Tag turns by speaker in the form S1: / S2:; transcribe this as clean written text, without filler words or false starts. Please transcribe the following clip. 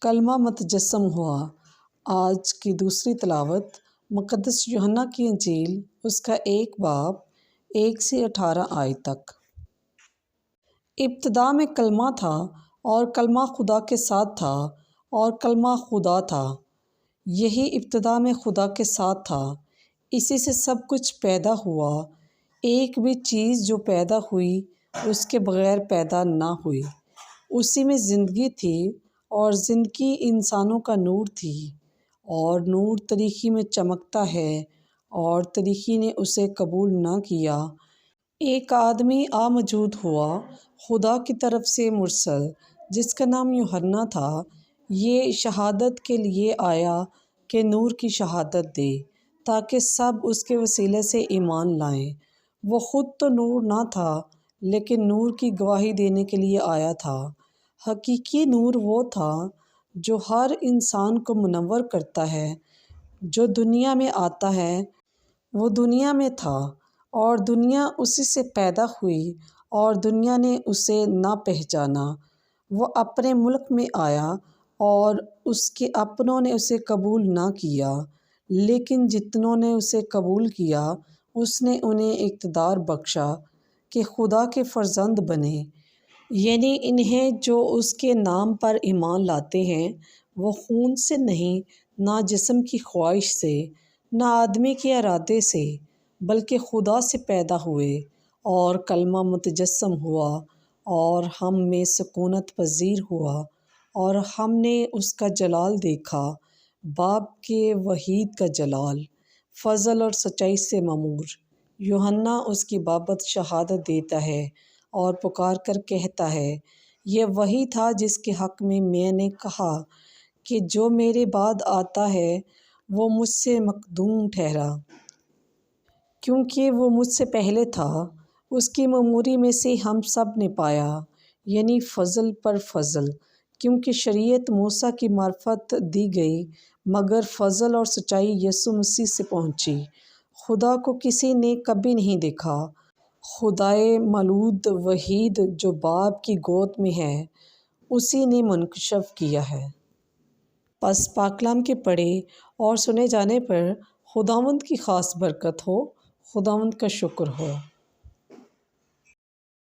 S1: کلمہ متجسم ہوا۔ آج کی دوسری تلاوت مقدس یوحنا کی انجیل، اس کا 1 باب 1 سے 18 آیت تک۔ ابتدا میں کلمہ تھا اور کلمہ خدا کے ساتھ تھا اور کلمہ خدا تھا۔ یہی ابتدا میں خدا کے ساتھ تھا۔ اسی سے سب کچھ پیدا ہوا۔ ایک بھی چیز جو پیدا ہوئی اس کے بغیر پیدا نہ ہوئی۔ اسی میں زندگی تھی اور زندگی انسانوں کا نور تھی، اور نور تاریکی میں چمکتا ہے اور تاریکی نے اسے قبول نہ کیا۔ ایک آدمی موجود ہوا خدا کی طرف سے مرسل، جس کا نام یوحنا تھا۔ یہ شہادت کے لیے آیا کہ نور کی شہادت دے، تاکہ سب اس کے وسیلے سے ایمان لائیں۔ وہ خود تو نور نہ تھا، لیکن نور کی گواہی دینے کے لیے آیا تھا۔ حقیقی نور وہ تھا جو ہر انسان کو منور کرتا ہے۔ جو دنیا میں آتا ہے وہ دنیا میں تھا، اور دنیا اسی سے پیدا ہوئی اور دنیا نے اسے نہ پہچانا۔ وہ اپنے ملک میں آیا اور اس کے اپنوں نے اسے قبول نہ کیا، لیکن جتنوں نے اسے قبول کیا اس نے انہیں اقتدار بخشا کہ خدا کے فرزند بنے، یعنی انہیں جو اس کے نام پر ایمان لاتے ہیں۔ وہ خون سے نہیں، نہ جسم کی خواہش سے، نہ آدمی کے ارادے سے، بلکہ خدا سے پیدا ہوئے۔ اور کلمہ متجسم ہوا اور ہم میں سکونت پذیر ہوا، اور ہم نے اس کا جلال دیکھا، باپ کے وحید کا جلال، فضل اور سچائی سے ممور۔ یوحنا اس کی بابت شہادت دیتا ہے اور پکار کر کہتا ہے، یہ وہی تھا جس کے حق میں نے کہا کہ جو میرے بعد آتا ہے وہ مجھ سے مقدوم ٹھہرا، کیونکہ وہ مجھ سے پہلے تھا۔ اس کی مموری میں سے ہم سب نے پایا، یعنی فضل پر فضل، کیونکہ شریعت موسیٰ کی معرفت دی گئی، مگر فضل اور سچائی یسوع مسیح سے پہنچی۔ خدا کو کسی نے کبھی نہیں دیکھا۔ خدائے مولود وحید جو باپ کی گود میں ہے، اسی نے منکشف کیا ہے۔ پس پاک کلام کے پڑھے اور سنے جانے پر خداوند کی خاص برکت ہو۔ خداوند کا شکر ہو۔